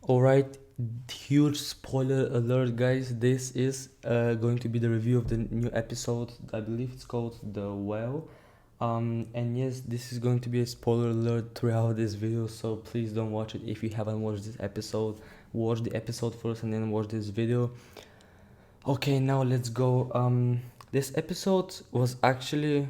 Alright, huge spoiler alert, guys. This is going to be the review of the new episode. I believe it's called The Well. And yes, this is going to be a spoiler alert throughout this video, so please don't watch it if you haven't watched this episode. Watch the episode first and then watch this video. Okay, now let's go. This episode was actually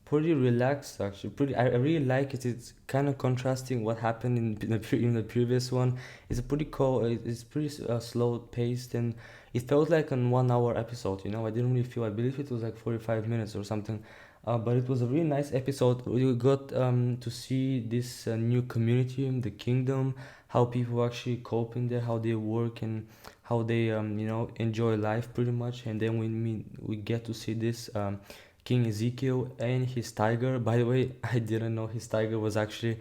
pretty relaxed. Actually, I really like it. It's kind of contrasting what happened in the previous one. It's a pretty cool. It's pretty slow paced, and it felt like an 1 hour episode. I didn't really feel. I believe it was like 45 minutes or something. But it was a really nice episode. We got to see this new community in the kingdom, how people actually cope in there, how they work, and how they enjoy life pretty much. And then we get to see this King Ezekiel and his tiger. By the way, I didn't know his tiger was actually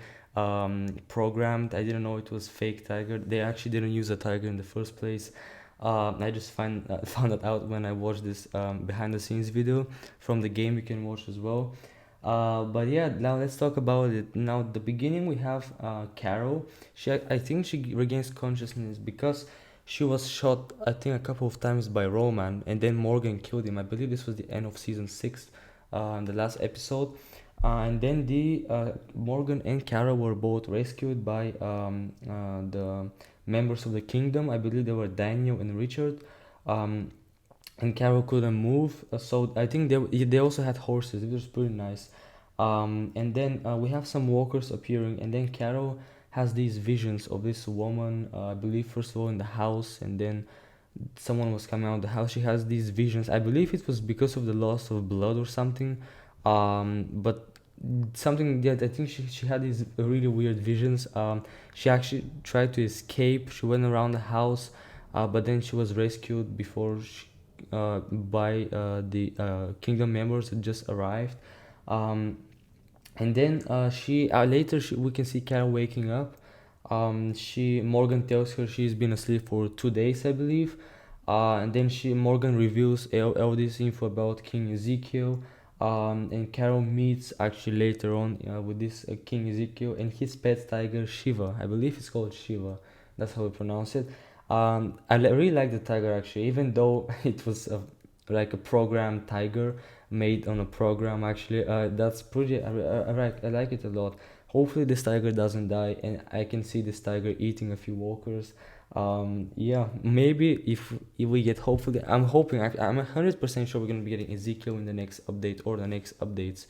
programmed. I didn't know it was fake tiger. They actually didn't use a tiger in the first place. I just found that out when I watched this behind the scenes video from the game. You can watch as well. But yeah, now let's talk about it. Now, at the beginning we have Carol. I think she regains consciousness because she was shot, I think, a couple of times by Roman, and then Morgan killed him. I believe this was the end of season 6, the last episode. And then the Morgan and Carol were both rescued by the members of the kingdom. I believe they were Daniel and Richard. Um, and Carol couldn't move, so I think they also had horses. It was pretty nice. And then we have some walkers appearing, and then Carol has these visions of this woman. I believe first of all in the house, and then someone was coming out of the house. She has these visions. I believe it was because of the loss of blood or something. But something that I think she had these really weird visions. She actually tried to escape. She went around the house, but then she was rescued before by the kingdom members that just arrived. Um, and then she later we can see Carol waking up. She Morgan tells her she's been asleep for 2 days, I believe. And then Morgan reveals all this info about King Ezekiel. And Carol meets actually later on with this King Ezekiel and his pet tiger Shiva. I believe it's called Shiva. That's how we pronounce it. Really like the tiger actually, even though it was like a programmed tiger made on a program. Actually, that's pretty. I like it a lot. Hopefully, this tiger doesn't die, and I can see this tiger eating a few walkers. Yeah, maybe if we get, hopefully, I'm hoping, I'm 100% sure we're gonna be getting Ezekiel in the next update or the next updates,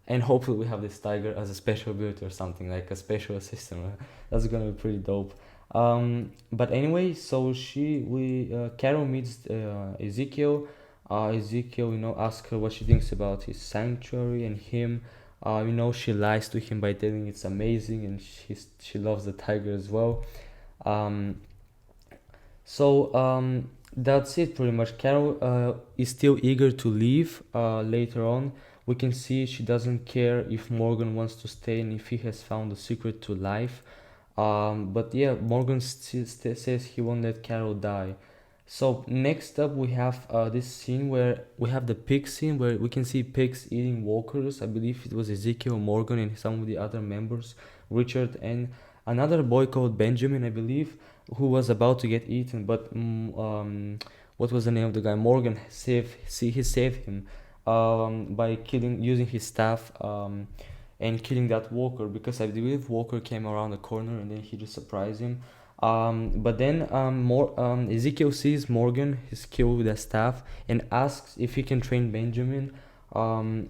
and hopefully we have this tiger as a special ability or something like a special assistant. That's gonna be pretty dope. But anyway, so Carol meets Ezekiel. Ezekiel, asks her what she thinks about his sanctuary and him. She lies to him by telling it's amazing, and she loves the tiger as well. Um, so that's it pretty much. Carol is still eager to leave later on. We can see she doesn't care if Morgan wants to stay and if he has found the secret to life. But yeah, Morgan says he won't let Carol die. So next up we have this scene where we have the pig scene where we can see pigs eating walkers. I believe it was Ezekiel, Morgan, and some of the other members, Richard, and another boy called Benjamin, I believe, who was about to get eaten. But what was the name of the guy? Morgan he saved him by using his staff. And killing that walker, because I believe Walker came around the corner and then he just surprised him. But then Ezekiel sees Morgan, his kill with a staff, and asks if he can train Benjamin. And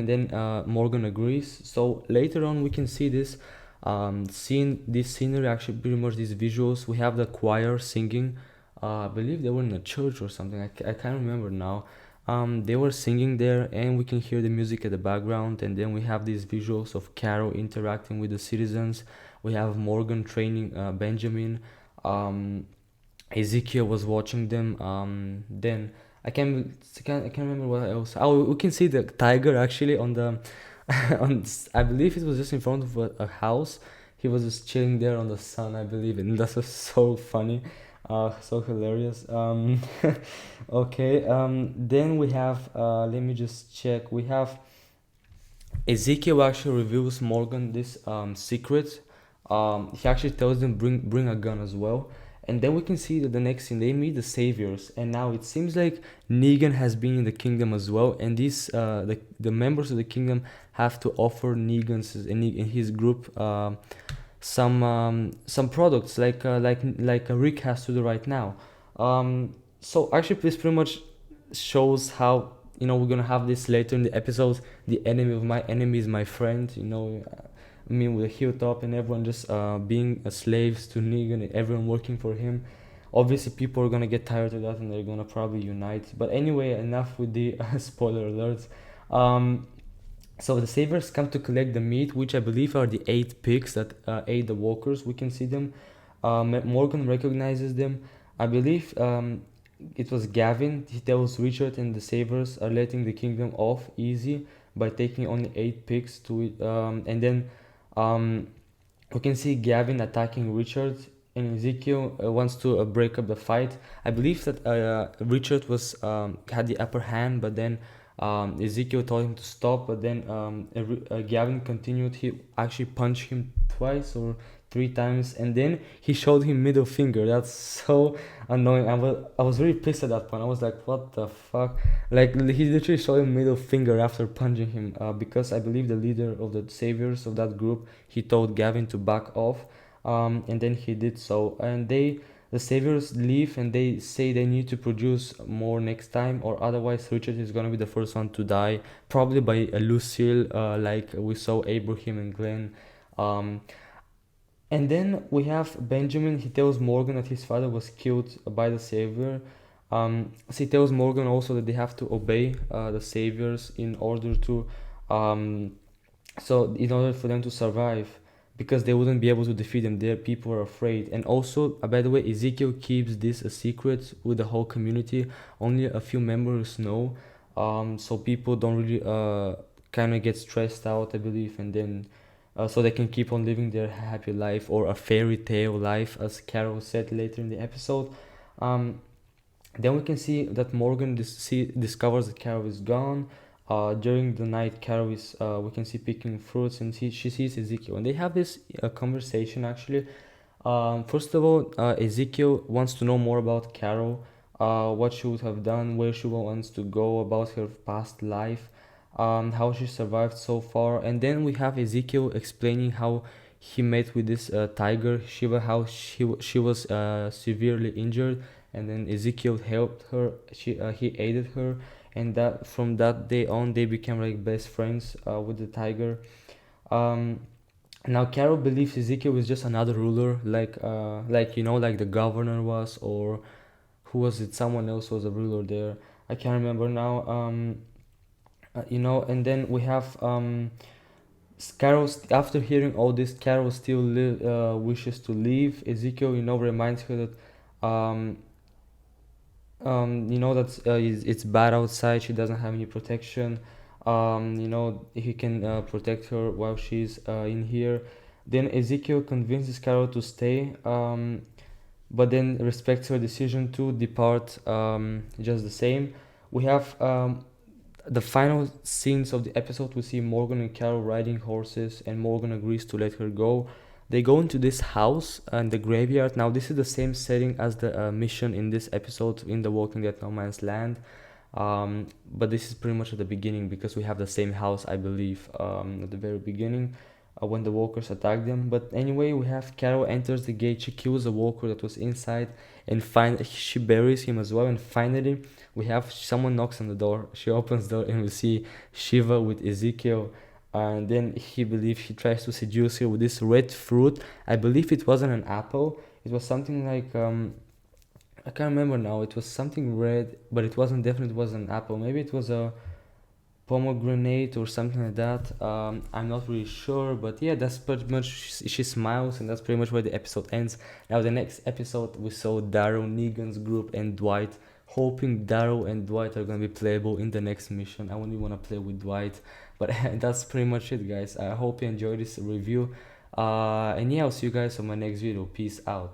then Morgan agrees. So later on, we can see this this scenery, actually pretty much these visuals. We have the choir singing. I believe they were in a church or something. I can't remember now. They were singing there, and we can hear the music at the background. And then we have these visuals of Carol interacting with the citizens. We have Morgan training Benjamin. Ezekiel was watching them. Then I can't remember what else. Oh, we can see the tiger actually on the I believe it was just in front of a house. He was just chilling there on the sun, I believe, and that was so funny. So hilarious. Okay. Then we have. Let me just check. We have Ezekiel actually reveals Morgan this secret. he actually tells them bring a gun as well. And then we can see that the next scene they meet the saviors, and now it seems like Negan has been in the kingdom as well, and these the members of the kingdom have to offer Negan's in his group some products like Rick has to do right now. So actually, this pretty much shows how we're gonna have this later in the episode. The enemy of my enemy is my friend. I mean, with a hilltop and everyone just being slaves to Negan and everyone working for him. Obviously, people are gonna get tired of that and they're gonna probably unite. But anyway, enough with the spoiler alerts. Um, so the Saviors come to collect the meat, which I believe are the 8 pigs that ate the walkers. We can see them. Morgan recognizes them. I believe it was Gavin. He tells Richard and the Saviors are letting the kingdom off easy by taking only 8 pigs to it. And then um, we can see Gavin attacking Richard, and Ezekiel wants to break up the fight. I believe that Richard was had the upper hand, but then Ezekiel told him to stop. But then Gavin continued. He actually punched him twice or 3 times, and then he showed him middle finger. That's so annoying. I was really pissed at that point. I was like, what the fuck? Like he literally showed him middle finger after punching him. Because I believe the leader of the saviors of that group, he told Gavin to back off. And then he did so, and the saviors leave and they say they need to produce more next time, or otherwise Richard is gonna be the first one to die, probably by Lucille, like we saw Abraham and Glenn. um, and then we have Benjamin. He tells Morgan that his father was killed by the savior. So he tells Morgan also that they have to obey the saviors in order to um, so in order for them to survive, because they wouldn't be able to defeat them, their people are afraid. And also, by the way, Ezekiel keeps this a secret with the whole community. Only a few members know, so people don't really kind of get stressed out, I believe. And then so they can keep on living their happy life, or a fairy tale life, as Carol said later in the episode. um, then we can see that Morgan discovers that Carol is gone. During the night, Carol is we can see picking fruits, and she sees Ezekiel, and they have this conversation actually. First of all, Ezekiel wants to know more about Carol, what she would have done, where she wants to go, about her past life, how she survived so far, and then we have Ezekiel explaining how he met with this tiger Shiva, how she was severely injured, and then Ezekiel helped her. He aided her, and that from that day on they became like best friends with the tiger. Um, Now Carol believes Ezekiel is just another ruler, like like the governor was, or who was it? Someone else was a ruler there. I can't remember now. And then we have Carol. After hearing all this, Carol still wishes to leave. Ezekiel, reminds her that that it's bad outside. She doesn't have any protection. He can protect her while she's in here. Then Ezekiel convinces Carol to stay, but then respects her decision to depart just the same. We have the final scenes of the episode. We see Morgan and Carol riding horses, and Morgan agrees to let her go. They go into this house and the graveyard. Now this is the same setting as the mission in this episode in the Walking Dead No Man's Land. But this is pretty much at the beginning, because we have the same house, I believe, at the very beginning when the walkers attack them. But anyway, we have Carol enters the gate. She kills a walker that was inside, and she buries him as well. And finally, we have someone knocks on the door. She opens the door, and we see Shiva with Ezekiel. And then he tries to seduce her with this red fruit. I believe it wasn't an apple. It was something like I can't remember now. It was something red, but it wasn't definitely was an apple. Maybe it was a pomegranate or something like that. I'm not really sure, but yeah, that's pretty much. She smiles, and that's pretty much where the episode ends. Now the next episode, we saw Daryl, Negan's group, and Dwight. Hoping Daryl and Dwight are gonna be playable in the next mission. I only wanna play with Dwight, but that's pretty much it, guys. I hope you enjoyed this review. And yeah, I'll see you guys on my next video. Peace out.